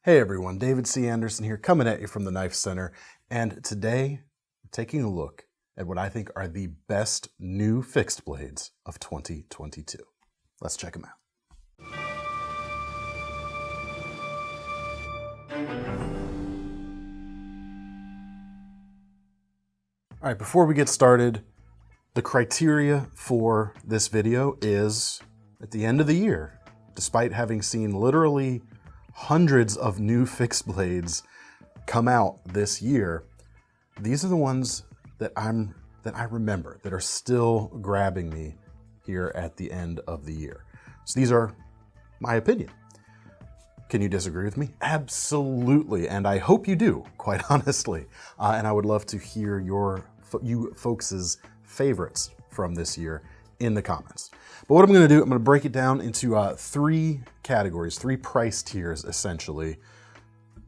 Hey everyone, David C. Andersen here, coming at you from the KnifeCenter, and today we're taking a look at what I think are the best new fixed blades of 2022. Let's check them out. All right, before we get started, the criteria for this video is at the end of the year, despite having seen literally hundreds of new fixed blades come out this year, these are the ones that I remember that are still grabbing me here at the end of the year. So these are my opinion. Can you disagree with me? Absolutely, and I hope you do, quite honestly. And I would love to hear you folks' favorites from this year in the comments. But what I'm gonna do, I'm gonna break it down into three categories, three price tiers essentially.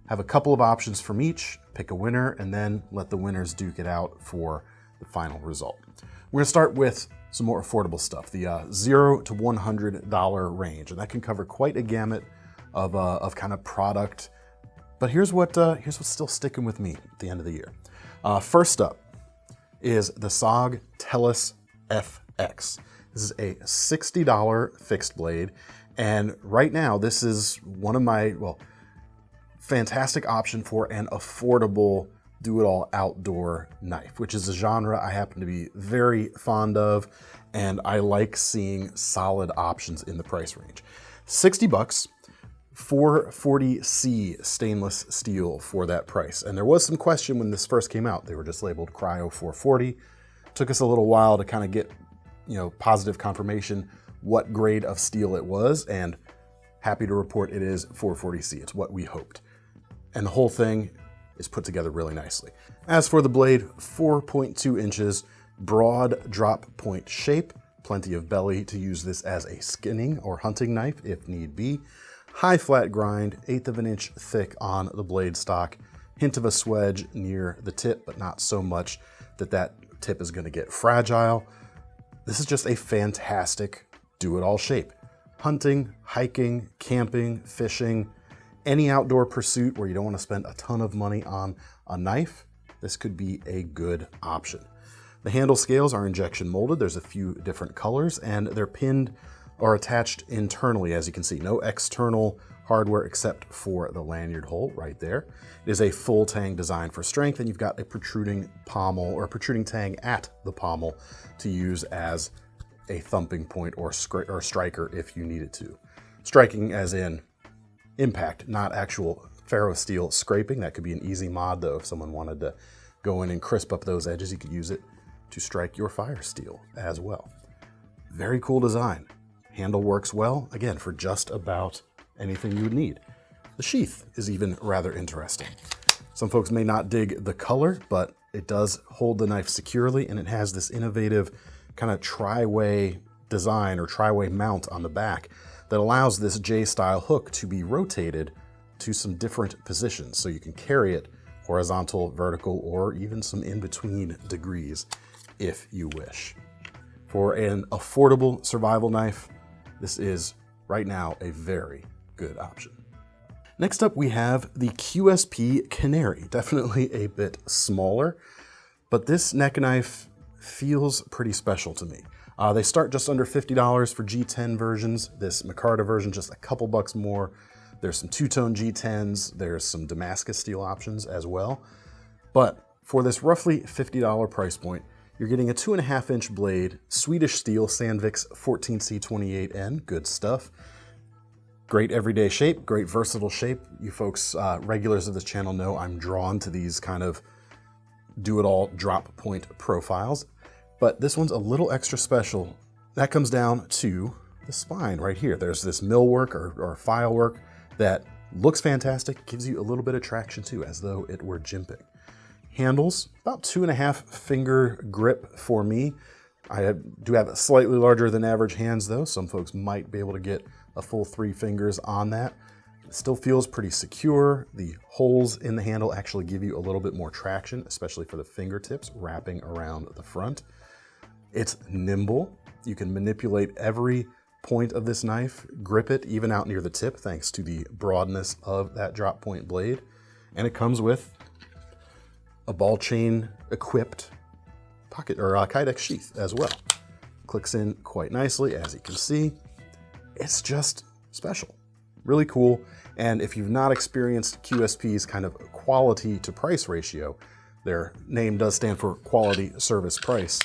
Have a couple of options from each, pick a winner, and then let the winners duke it out for the final result. We're gonna start with some more affordable stuff, the $0 to $100 range, and that can cover quite a gamut of kind of product. But here's what's still sticking with me at the end of the year. First up is the SOG Tellus FX. This is a $60 fixed blade, and right now this is one of my, fantastic option for an affordable do-it-all outdoor knife, which is a genre I happen to be very fond of, and I like seeing solid options in the price range. 60 bucks, 440C stainless steel for that price. And there was some question when this first came out. They were just labeled Cryo 440. Took us a little while to kind of get positive confirmation what grade of steel it was, and happy to report it is 440C. It's what we hoped. And the whole thing is put together really nicely. As for the blade, 4.2 inches, broad drop point shape, plenty of belly to use this as a skinning or hunting knife if need be. High flat grind, 1/8 of an inch thick on the blade stock, hint of a swedge near the tip, but not so much that tip is gonna get fragile. This is just a fantastic do-it-all shape. Hunting, hiking, camping, fishing, any outdoor pursuit where you don't want to spend a ton of money on a knife, this could be a good option. The handle scales are injection molded. There's a few different colors, and they're pinned or attached internally, as you can see. No external hardware except for the lanyard hole right there. It is a full tang design for strength, and you've got a protruding pommel or protruding tang at the pommel to use as a thumping point or striker if you needed to. Striking as in impact, not actual ferro steel scraping. That could be an easy mod though. If someone wanted to go in and crisp up those edges, you could use it to strike your fire steel as well. Very cool design. Handle works well, again, for just about anything you would need. The sheath is even rather interesting. Some folks may not dig the color, but it does hold the knife securely, and it has this innovative kind of tri-way design or tri-way mount on the back that allows this J-style hook to be rotated to some different positions. So you can carry it horizontal, vertical, or even some in-between degrees if you wish. For an affordable survival knife, this is right now a very good option. Next up, we have the QSP Canary. Definitely a bit smaller, but this neck knife feels pretty special to me. They start just under $50 for G10 versions. This micarta version, just a couple bucks more. There's some two-tone G10s. There's some Damascus steel options as well. But for this roughly $50 price point, you're getting a 2.5 inch blade, Swedish steel, Sandvik's 14C28N, good stuff. Great everyday shape, great versatile shape. You folks, regulars of this channel know I'm drawn to these kind of do-it-all drop point profiles, but this one's a little extra special. That comes down to the spine right here. There's this millwork or file work that looks fantastic, gives you a little bit of traction too, as though it were jimping. Handles, about 2.5 finger grip for me. I do have slightly larger than average hands though. Some folks might be able to get a full 3 fingers on that. It still feels pretty secure. The holes in the handle actually give you a little bit more traction, especially for the fingertips wrapping around the front. It's nimble. You can manipulate every point of this knife, grip it even out near the tip thanks to the broadness of that drop point blade. And it comes with a ball chain equipped pocket or Kydex sheath as well. Clicks in quite nicely, as you can see. It's just special, really cool. And if you've not experienced QSP's kind of quality to price ratio, their name does stand for quality service price.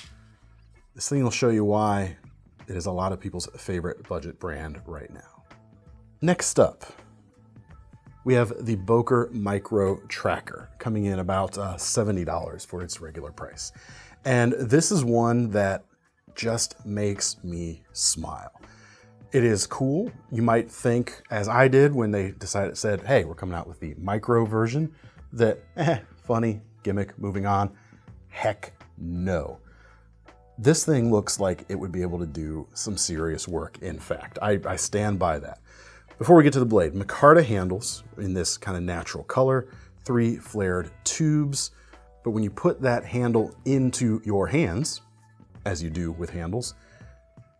This thing will show you why it is a lot of people's favorite budget brand right now. Next up, we have the Boker Micro Tracker coming in about $70 for its regular price. And this is one that just makes me smile. It is cool. You might think, as I did when they said, hey, we're coming out with the micro version, that funny, gimmick, moving on. Heck no. This thing looks like it would be able to do some serious work, in fact. I stand by that. Before we get to the blade, micarta handles in this kind of natural color, 3 flared tubes, but when you put that handle into your hands, as you do with handles,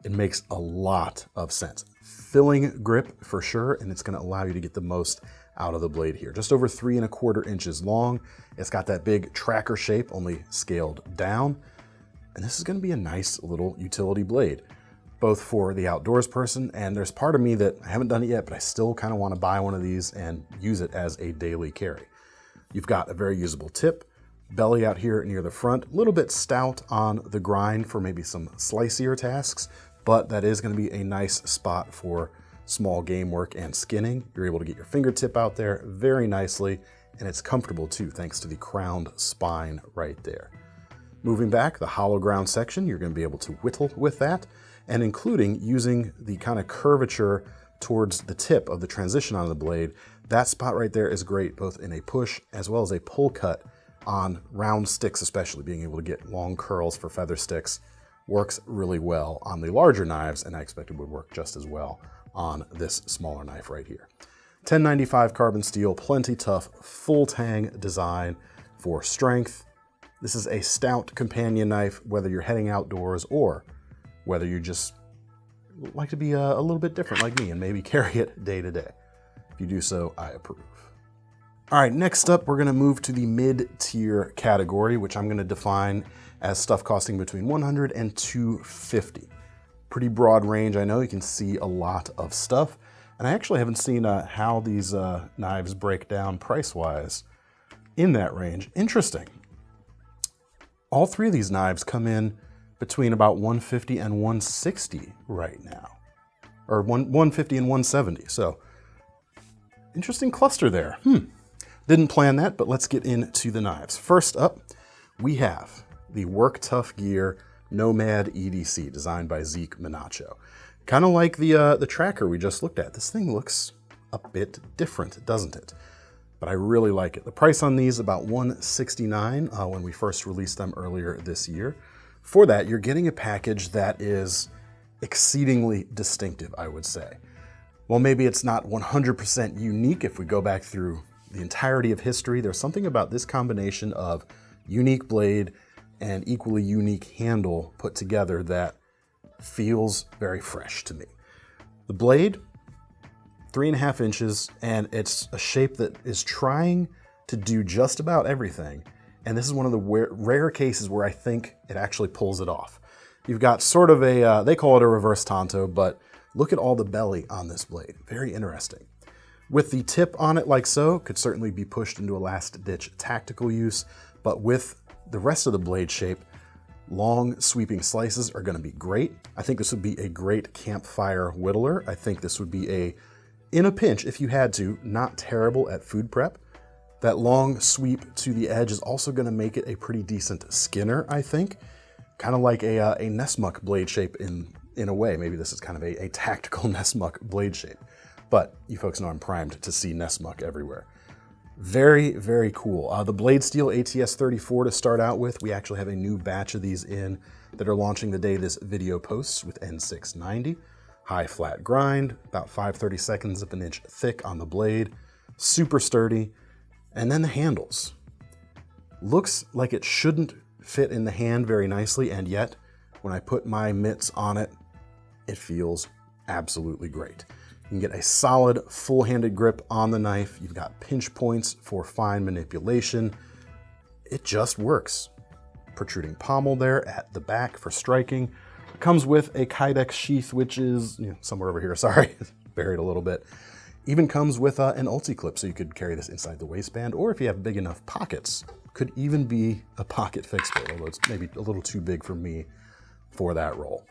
it makes a lot of sense. Filling grip for sure, and it's gonna allow you to get the most out of the blade here. Just over 3¼ inches long. It's got that big tracker shape, only scaled down. And this is gonna be a nice little utility blade, both for the outdoors person, and there's part of me that I haven't done it yet, but I still kind of wanna buy one of these and use it as a daily carry. You've got a very usable tip, belly out here near the front, a little bit stout on the grind for maybe some slicier tasks, but that is gonna be a nice spot for small game work and skinning. You're able to get your fingertip out there very nicely, and it's comfortable too, thanks to the crowned spine right there. Moving back, the hollow ground section, you're gonna be able to whittle with that, and including using the kind of curvature towards the tip of the transition on the blade. That spot right there is great, both in a push as well as a pull cut on round sticks, especially being able to get long curls for feather sticks. Works really well on the larger knives, and I expect it would work just as well on this smaller knife right here. 1095 carbon steel, plenty tough, full tang design for strength. This is a stout companion knife, whether you're heading outdoors or whether you just like to be a little bit different like me and maybe carry it day to day. If you do so, I approve. All right, next up, we're gonna move to the mid-tier category, which I'm gonna define as stuff costing between $100 and $250. Pretty broad range. I know you can see a lot of stuff, and I actually haven't seen how these knives break down price-wise in that range. Interesting. All 3 of these knives come in between about $150 and $160 right now, or $150 and $170. So interesting cluster there. Didn't plan that, but let's get into the knives. First up, we have the Work Tough Gear Nomad EDC, designed by Zeke Minacho. Kind of like the tracker we just looked at. This thing looks a bit different, doesn't it? But I really like it. The price on these about $169 when we first released them earlier this year. For that, you're getting a package that is exceedingly distinctive, I would say. Well, maybe it's not 100% unique if we go back through the entirety of history. There's something about this combination of unique blade and equally unique handle put together that feels very fresh to me. The blade, 3½ inches, and it's a shape that is trying to do just about everything. And this is one of the rare cases where I think it actually pulls it off. You've got sort of a, they call it a reverse tanto, but look at all the belly on this blade. Very interesting. With the tip on it like so, could certainly be pushed into a last-ditch tactical use, but with the rest of the blade shape, long sweeping slices are gonna be great. I think this would be a great campfire whittler. I think this would be in a pinch, if you had to, not terrible at food prep. That long sweep to the edge is also gonna make it a pretty decent skinner, I think. Kind of like a Nessmuck blade shape in a way. Maybe this is kind of a tactical Nessmuck blade shape. But you folks know I'm primed to see Nessmuck everywhere. Very, very cool. The Blade Steel ATS 34 to start out with. We actually have a new batch of these in that are launching the day this video posts with N690. High flat grind, about 5/32 of an inch thick on the blade. Super sturdy. And then the handles. Looks like it shouldn't fit in the hand very nicely, and yet when I put my mitts on it, it feels absolutely great. You can get a solid full-handed grip on the knife. You've got pinch points for fine manipulation. It just works. Protruding pommel there at the back for striking. It comes with a Kydex sheath, which is somewhere over here, sorry, buried a little bit. Even comes with an ulti clip, so you could carry this inside the waistband, or if you have big enough pockets, could even be a pocket fixed blade, although it's maybe a little too big for me for that role.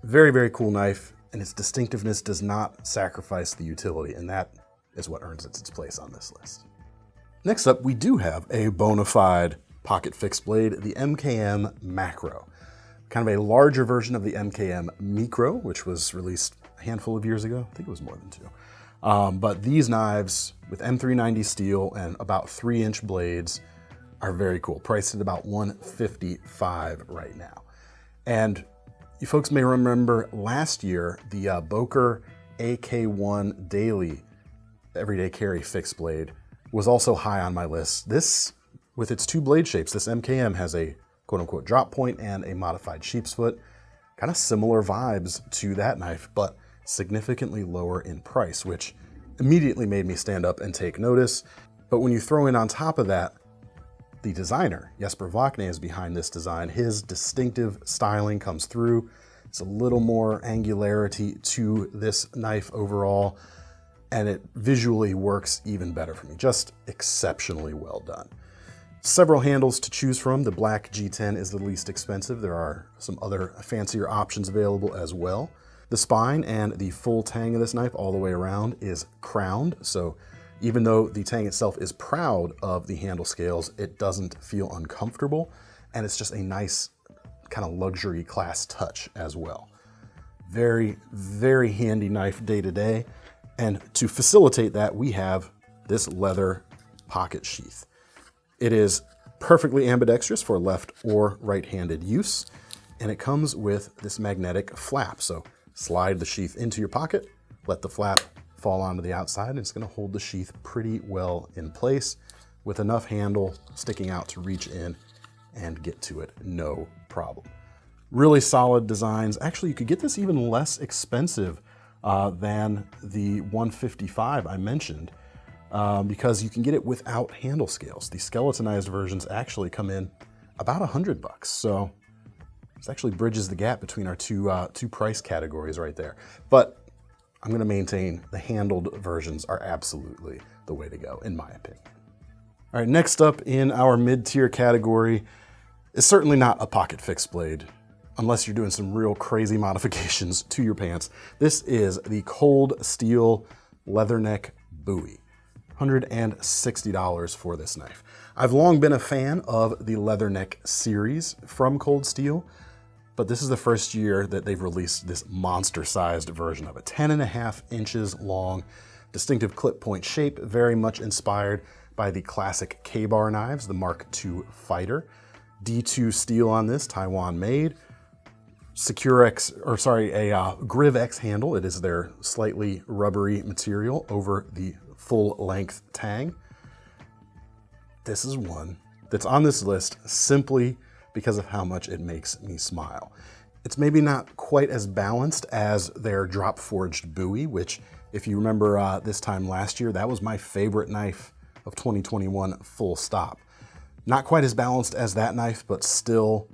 Very, very cool knife, and its distinctiveness does not sacrifice the utility, and that is what earns its place on this list. Next up, we do have a bona fide pocket fixed blade, the MKM Makro. Kind of a larger version of the MKM Makro, which was released a handful of years ago. I think it was more than 2. But these knives with M390 steel and about 3-inch blades are very cool, priced at about $155 right now. And you folks may remember last year, the Boker AK1 Daily Everyday Carry fixed blade was also high on my list. This, with its 2 blade shapes, this MKM has a quote-unquote drop point and a modified sheep's foot. Kind of similar vibes to that knife, but significantly lower in price, which immediately made me stand up and take notice. But when you throw in on top of that, the designer, Jesper Vakne, is behind this design. His distinctive styling comes through. It's a little more angularity to this knife overall, and it visually works even better for me. Just exceptionally well done. Several handles to choose from. The black G10 is the least expensive. There are some other fancier options available as well. The spine and the full tang of this knife all the way around is crowned, so even though the tang itself is proud of the handle scales, it doesn't feel uncomfortable, and it's just a nice kind of luxury class touch as well. Very, very handy knife day to day, and to facilitate that, we have this leather pocket sheath. It is perfectly ambidextrous for left or right-handed use, and it comes with this magnetic flap, so slide the sheath into your pocket, let the flap fall onto the outside, and it's going to hold the sheath pretty well in place with enough handle sticking out to reach in and get to it no problem. Really solid designs. Actually, you could get this even less expensive than the $155 I mentioned because you can get it without handle scales. The skeletonized versions actually come in about $100, so this actually bridges the gap between our two price categories right there. But I'm going to maintain the handled versions are absolutely the way to go, in my opinion. All right, next up in our mid-tier category is certainly not a pocket fixed blade, unless you're doing some real crazy modifications to your pants. This is the Cold Steel Leatherneck Bowie. $160 for this knife. I've long been a fan of the Leatherneck series from Cold Steel, but this is the first year that they've released this monster-sized version of it. 10.5 inches long, distinctive clip point shape, very much inspired by the classic K-bar knives, the Mark II Fighter. D2 steel on this, Taiwan made. A Griv X handle. It is their slightly rubbery material over the full-length tang. This is one that's on this list simply because of how much it makes me smile. It's maybe not quite as balanced as their drop-forged Bowie, which, if you remember this time last year, that was my favorite knife of 2021, full stop. Not quite as balanced as that knife, but still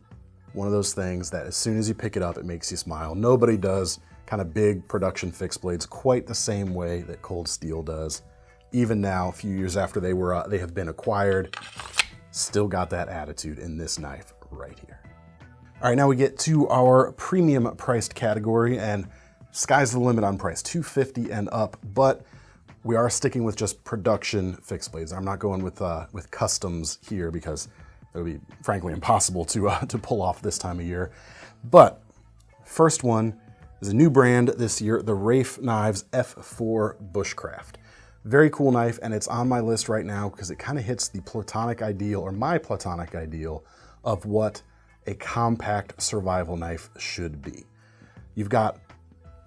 one of those things that as soon as you pick it up, it makes you smile. Nobody does kind of big production fixed blades quite the same way that Cold Steel does. Even now, a few years after they have been acquired, still got that attitude in this knife right here. All right, now we get to our premium priced category, and sky's the limit on price, $250 and up, but we are sticking with just production fixed blades. I'm not going with customs here because it would be frankly impossible to pull off this time of year. But first one is a new brand this year, the Reiff Knives F4 Bushcraft. Very cool knife, and it's on my list right now because it kind of hits the platonic ideal, or my platonic ideal, of what a compact survival knife should be. You've got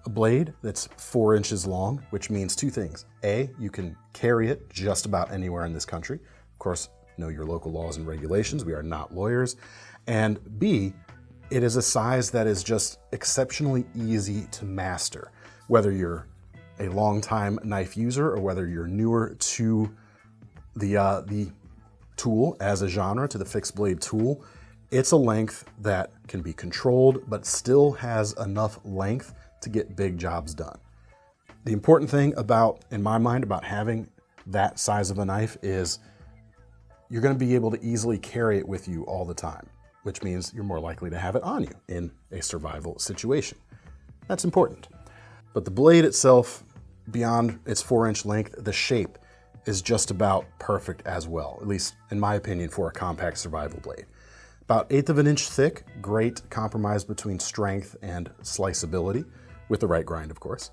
a blade that's 4 inches long, which means two things. A, you can carry it just about anywhere in this country. Of course, know your local laws and regulations. We are not lawyers. And B, it is a size that is just exceptionally easy to master. whether you're a longtime knife user or whether you're newer to the tool as a genre, to the fixed blade tool. It's a length that can be controlled, but still has enough length to get big jobs done. The important thing about, in my mind, about having that size of a knife is you're going to be able to easily carry it with you all the time, which means you're more likely to have it on you in a survival situation. That's important. But the blade itself, beyond its 4-inch length, the shape is just about perfect as well, at least in my opinion, for a compact survival blade. About 1/8 of an inch thick, great compromise between strength and sliceability, with the right grind, of course.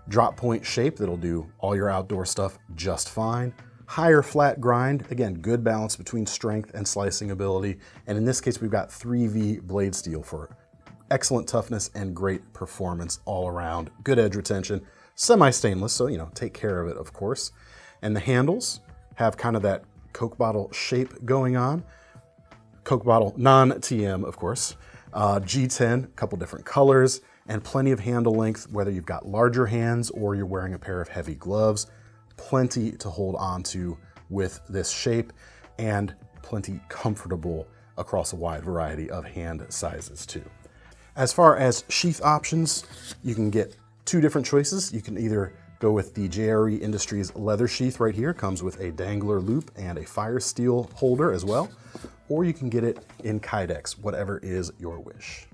Drop point shape that'll do all your outdoor stuff just fine. Higher flat grind, again, good balance between strength and slicing ability. And in this case, we've got 3V blade steel for excellent toughness and great performance all around. Good edge retention, semi-stainless, so, take care of it, of course. And the handles have kind of that Coke bottle shape going on. Coke bottle, non-TM, of course. G10, a couple different colors, and plenty of handle length, whether you've got larger hands or you're wearing a pair of heavy gloves. Plenty to hold on to with this shape, and plenty comfortable across a wide variety of hand sizes too. As far as sheath options, you can get 2 different choices. You can either go with the JRE Industries leather sheath right here, comes with a dangler loop and a fire steel holder as well, or you can get it in Kydex, whatever is your wish.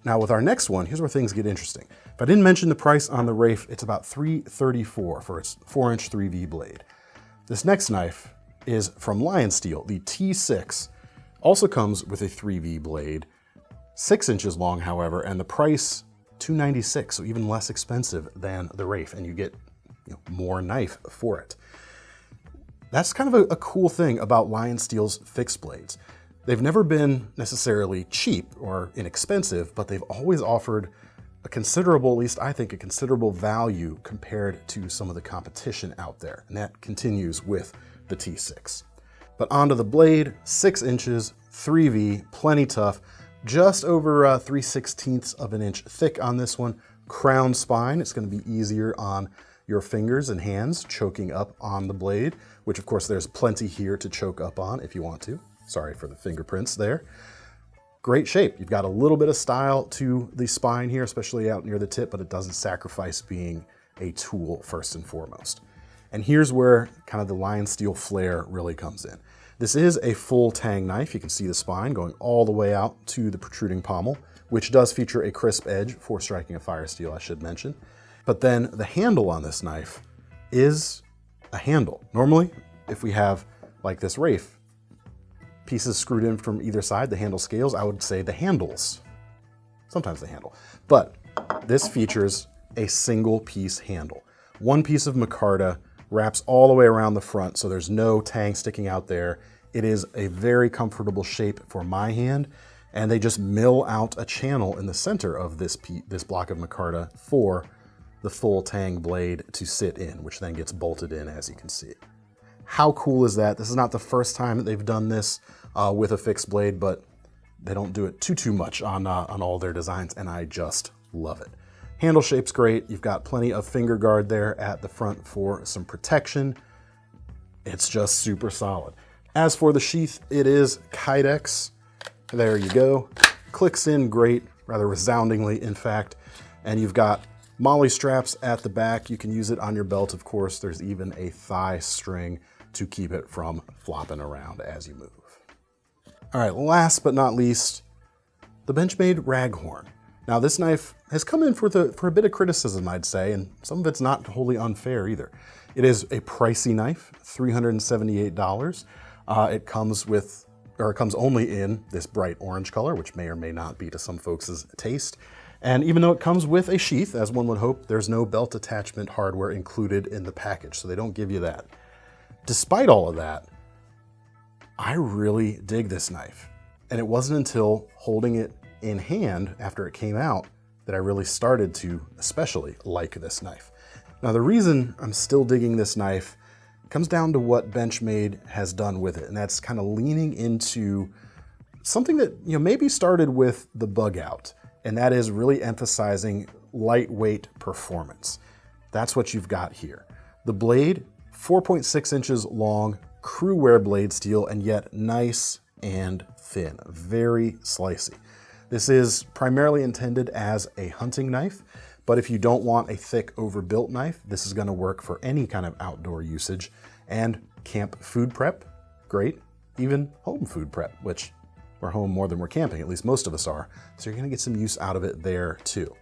Now with our next one, here's where things get interesting. If I didn't mention the price on the Reiff, it's about $334 for its 4-inch 3V blade. This next knife is from LionSteel, the T6. Also comes with a 3V blade, 6 inches long, however, and the price $296, so even less expensive than the Reiff, and you get more knife for it. That's kind of a cool thing about LionSteel's fixed blades. They've never been necessarily cheap or inexpensive, but they've always offered a considerable, at least I think, a considerable value compared to some of the competition out there, and that continues with the T6. But onto the blade, 6 inches, 3V, plenty tough, just over 3/16 of an inch thick on this one. Crown spine, it's going to be easier on your fingers and hands choking up on the blade, which of course there's plenty here to choke up on if you want to. Sorry for the fingerprints there. Great shape. You've got a little bit of style to the spine here, especially out near the tip, but it doesn't sacrifice being a tool first and foremost. And here's where kind of the LionSteel flair really comes in. This is a full tang knife. You can see the spine going all the way out to the protruding pommel, which does feature a crisp edge for striking a fire steel, I should mention. But then the handle on this knife is a handle. Normally, if we have, like this Reiff, pieces screwed in from either side, the handle scales, I would say the handles. Sometimes the handle. But this features a single piece handle. One piece of micarta wraps all the way around the front, so there's no tang sticking out there. It is a very comfortable shape for my hand, and they just mill out a channel in the center of this block of micarta for the full tang blade to sit in, which then gets bolted in, as you can see. How cool is that? This is not the first time that they've done this with a fixed blade, but they don't do it too much on all their designs, and I just love it. Handle shape's great. You've got plenty of finger guard there at the front for some protection. It's just super solid. As for the sheath, it is Kydex. There you go. Clicks in great, rather resoundingly, in fact. And you've got molly straps at the back. You can use it on your belt, of course. There's even a thigh string to keep it from flopping around as you move. All right, last but not least, the Benchmade Raghorn. Now this knife has come in for a bit of criticism, I'd say, and some of it's not wholly unfair either. It is a pricey knife, $378. It comes only in this bright orange color, which may or may not be to some folks' taste. And even though it comes with a sheath, as one would hope, there's no belt attachment hardware included in the package, so they don't give you that. Despite all of that, I really dig this knife. And it wasn't until holding it in hand after it came out that I really started to especially like this knife. Now the reason I'm still digging this knife comes down to what Benchmade has done with it, and that's kind of leaning into something that maybe started with the bug out, and that is really emphasizing lightweight performance. That's what you've got here. The blade, 4.6 inches long, crew wear blade steel, and yet nice and thin, very slicey. This is primarily intended as a hunting knife, but if you don't want a thick overbuilt knife, this is going to work for any kind of outdoor usage. And camp food prep, great. Even home food prep, which we're home more than we're camping, at least most of us are. So you're going to get some use out of it there too.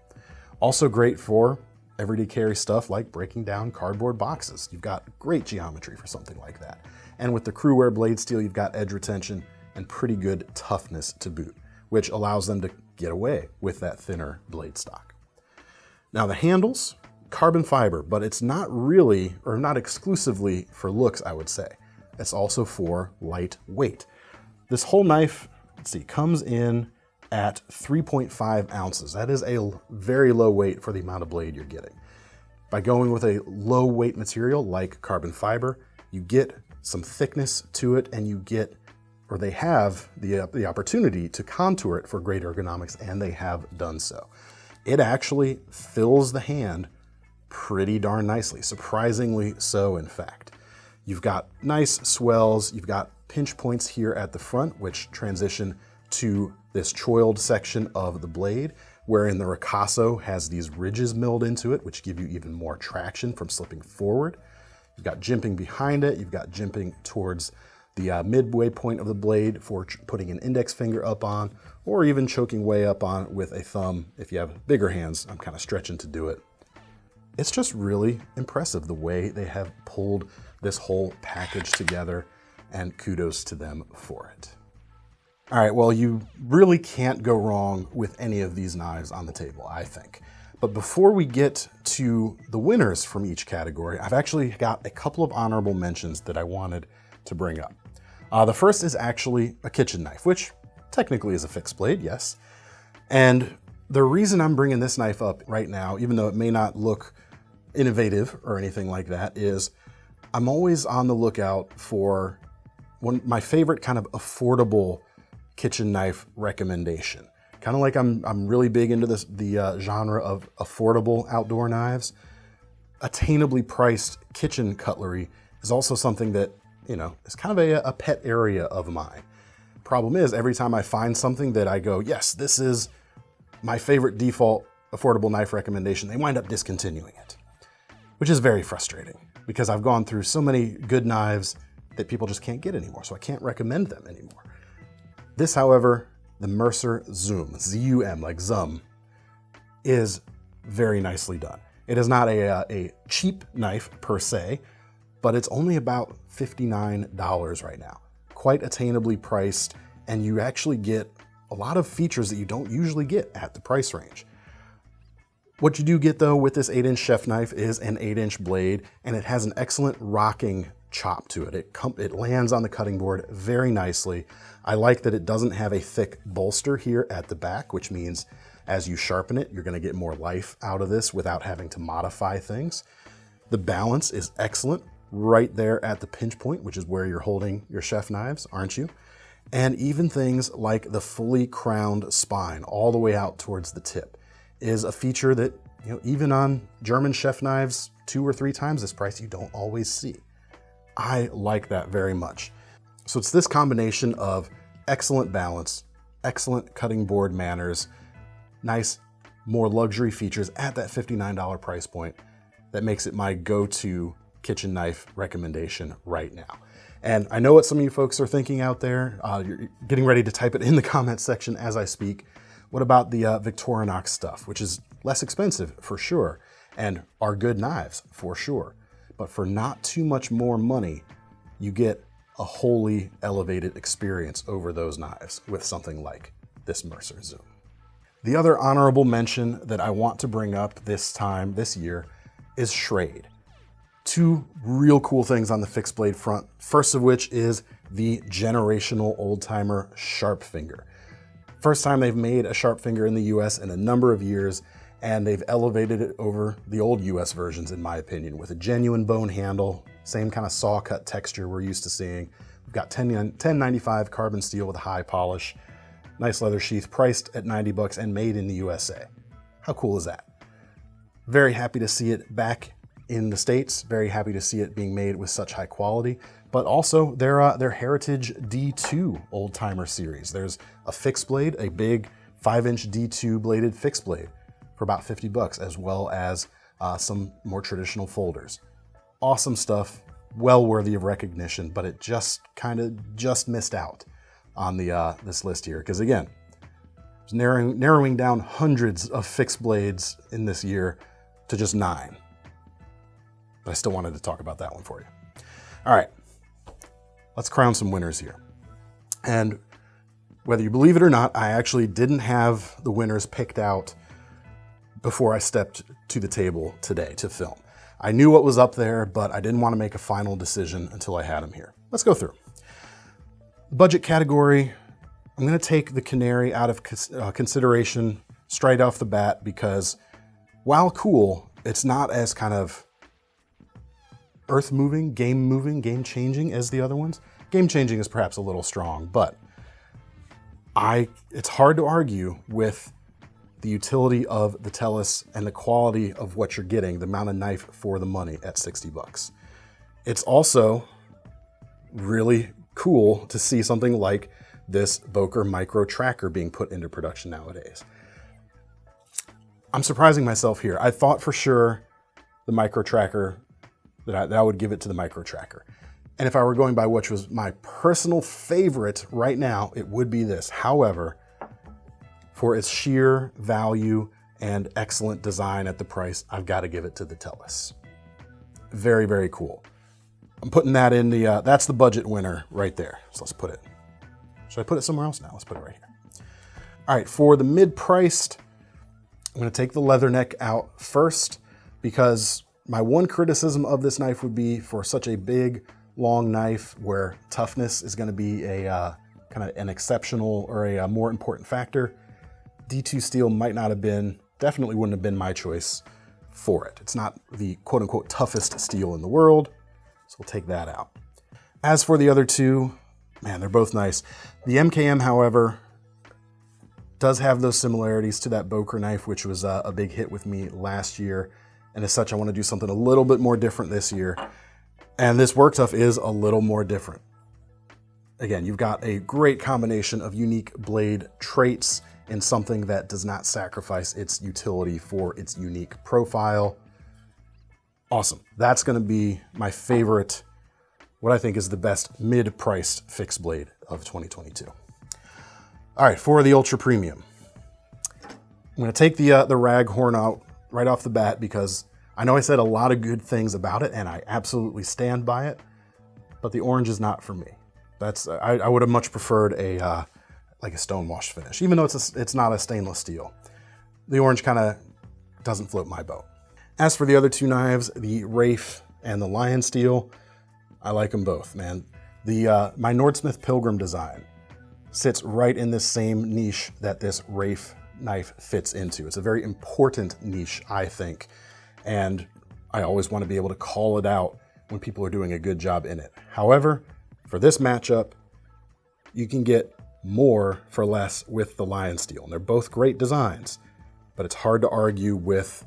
Also great for everyday carry stuff like breaking down cardboard boxes. You've got great geometry for something like that. And with the crew wear blade steel, you've got edge retention and pretty good toughness to boot, which allows them to get away with that thinner blade stock. Now the handles, carbon fiber, but it's not really, or not exclusively for looks, I would say. It's also for lightweight. This whole knife, let's see, comes in at 3.5 ounces. That is a very low weight for the amount of blade you're getting. By going with a low weight material like carbon fiber, you get some thickness to it, and you get, or they have the opportunity to contour it for great ergonomics, and they have done so. It actually fills the hand pretty darn nicely, surprisingly so in fact. You've got nice swells, you've got pinch points here at the front, which transition to this choiled section of the blade, wherein the ricasso has these ridges milled into it, which give you even more traction from slipping forward. You've got jimping behind it, you've got jimping towards the midway point of the blade for putting an index finger up on, or even choking way up on with a thumb. If you have bigger hands, I'm kind of stretching to do it. It's just really impressive the way they have pulled this whole package together, and kudos to them for it. All right, well, you really can't go wrong with any of these knives on the table, I think. But before we get to the winners from each category, I've actually got a couple of honorable mentions that I wanted to bring up. The first is actually a kitchen knife, which technically is a fixed blade, yes. And the reason I'm bringing this knife up right now, even though it may not look innovative or anything like that, is I'm always on the lookout for my favorite kind of affordable kitchen knife recommendation. Kind of like I'm really big into the genre of affordable outdoor knives. Attainably priced kitchen cutlery is also something that, you know, is kind of a pet area of mine. Problem is, every time I find something that I go, yes, this is my favorite default affordable knife recommendation, they wind up discontinuing it, which is very frustrating because I've gone through so many good knives that people just can't get anymore, so I can't recommend them anymore. This, however, the Mercer Zoom, Z-U-M, like Zum, is very nicely done. It is not a cheap knife per se, but it's only about $59 right now. Quite attainably priced, and you actually get a lot of features that you don't usually get at the price range. What you do get though with this 8-inch chef knife is an 8-inch blade, and it has an excellent rocking chop to it. It lands on the cutting board very nicely. I like that it doesn't have a thick bolster here at the back, which means as you sharpen it, you're gonna get more life out of this without having to modify things. The balance is excellent right there at the pinch point, which is where you're holding your chef knives, aren't you? And even things like the fully crowned spine all the way out towards the tip is a feature that, you know, even on German chef knives 2 or 3 times this price, you don't always see. I like that very much. So it's this combination of excellent balance, excellent cutting board manners, nice, more luxury features at that $59 price point that makes it my go-to kitchen knife recommendation right now. And I know what some of you folks are thinking out there. You're getting ready to type it in the comments section as I speak. What about the Victorinox stuff, which is less expensive for sure, and are good knives for sure. But for not too much more money, you get a wholly elevated experience over those knives with something like this Mercer Zoom. The other honorable mention that I want to bring up this year, is Schrade. 2 real cool things on the fixed blade front. First of which is the generational old-timer sharp finger. First time they've made a sharp finger in the US in a number of years, and they've elevated it over the old US versions, in my opinion, with a genuine bone handle, same kind of saw cut texture we're used to seeing. We've got 1095 carbon steel with a high polish, nice leather sheath, priced at $90 and made in the USA. How cool is that? Very happy to see it back in the States. Very happy to see it being made with such high quality, but also their Heritage D2 old timer series. There's a fixed blade, a big 5-inch D2 bladed fixed blade for about 50 bucks, as well as some more traditional folders. Awesome stuff, well worthy of recognition, but it just kind of just missed out on the this list here. Because again, it's narrowing down hundreds of fixed blades in this year to just 9. But I still wanted to talk about that one for you. All right, let's crown some winners here. And whether you believe it or not, I actually didn't have the winners picked out before I stepped to the table today to film. I knew what was up there, but I didn't want to make a final decision until I had them here. Let's go through. Budget category, I'm going to take the Canary out of consideration straight off the bat because while cool, it's not as kind of earth-moving, game-changing as the other ones. Game-changing is perhaps a little strong, but it's hard to argue with the utility of the Tellus and the quality of what you're getting, the amount of knife for the money at 60 bucks. It's also really cool to see something like this Boker micro tracker being put into production nowadays. I'm surprising myself here. I thought for sure the micro tracker, that I would give it to the micro tracker. And if I were going by which was my personal favorite right now, it would be this. However, for its sheer value and excellent design at the price, I've got to give it to the Tellus. Very, very cool. I'm putting that in the, that's the budget winner right there. So let's put it, should I put it somewhere else now? Let's put it right here. All right, for the mid-priced, I'm gonna take the Leatherneck out first because my one criticism of this knife would be for such a big, long knife where toughness is gonna be a kind of an exceptional or a more important factor. D2 steel might not have been, definitely wouldn't have been my choice for it. It's not the quote unquote toughest steel in the world, so we'll take that out. As for the other two, man, they're both nice. The MKM, however, does have those similarities to that Boker knife, which was a big hit with me last year. And as such, I want to do something a little bit more different this year. And this Work Tuff is a little more different. Again, you've got a great combination of unique blade traits in something that does not sacrifice its utility for its unique profile. Awesome. That's going to be my favorite, what I think is the best mid-priced fixed blade of 2022. All right, for the ultra premium, I'm going to take the Raghorn out right off the bat because I know I said a lot of good things about it and I absolutely stand by it, but the orange is not for me. That's I would have much preferred a like a stone-washed finish, even though it's not a stainless steel. The orange kind of doesn't float my boat. As for the other two knives, the Reiff and the LionSteel, I like them both, man. My Nordsmith Pilgrim design sits right in this same niche that this Reiff knife fits into. It's a very important niche, I think, and I always want to be able to call it out when people are doing a good job in it. However, for this matchup, you can get more for less with the LionSteel. And they're both great designs, but it's hard to argue with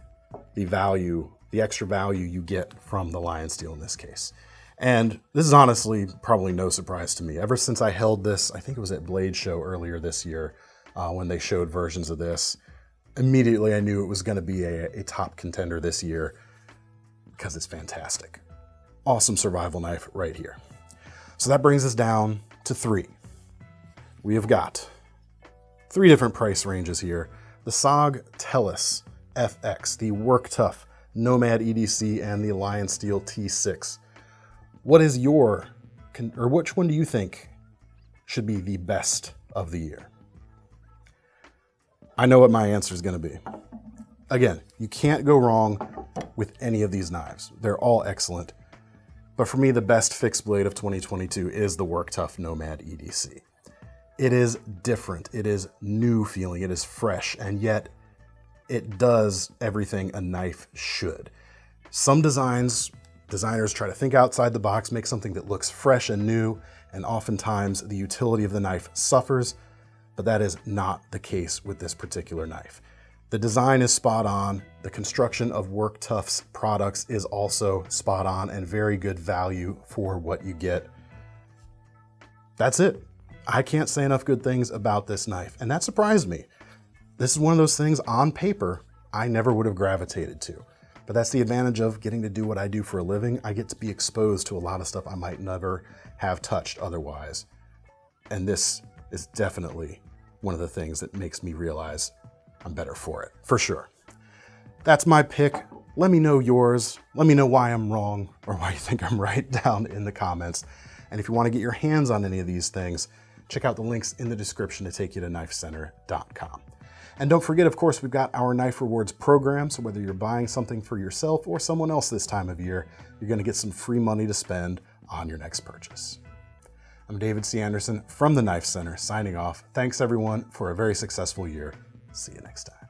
the value, the extra value you get from the LionSteel in this case. And this is honestly probably no surprise to me. Ever since I held this, I think it was at Blade Show earlier this year, when they showed versions of this, immediately I knew it was gonna be a top contender this year because it's fantastic. Awesome survival knife right here. So that brings us down to 3. We have got 3 different price ranges here. The SOG Tellus FX, the Work Tuff Nomad EDC, and the LionSteel T6. What is your, or which one do you think should be the best of the year? I know what my answer is going to be. Again, you can't go wrong with any of these knives. They're all excellent. But for me, the best fixed blade of 2022 is the Work Tuff Nomad EDC. It is different, it is new feeling, it is fresh, and yet it does everything a knife should. Some designers try to think outside the box, make something that looks fresh and new, and oftentimes the utility of the knife suffers, but that is not the case with this particular knife. The design is spot on. The construction of Work Tuff's products is also spot on and very good value for what you get. That's it. I can't say enough good things about this knife, and that surprised me. This is one of those things on paper I never would have gravitated to. But that's the advantage of getting to do what I do for a living. I get to be exposed to a lot of stuff I might never have touched otherwise. And this is definitely one of the things that makes me realize I'm better for it, for sure. That's my pick. Let me know yours. Let me know why I'm wrong or why you think I'm right down in the comments. And if you want to get your hands on any of these things, check out the links in the description to take you to KnifeCenter.com. And don't forget, of course, we've got our Knife Rewards program, so whether you're buying something for yourself or someone else this time of year, you're going to get some free money to spend on your next purchase. I'm David C. Andersen from the Knife Center, signing off. Thanks, everyone, for a very successful year. See you next time.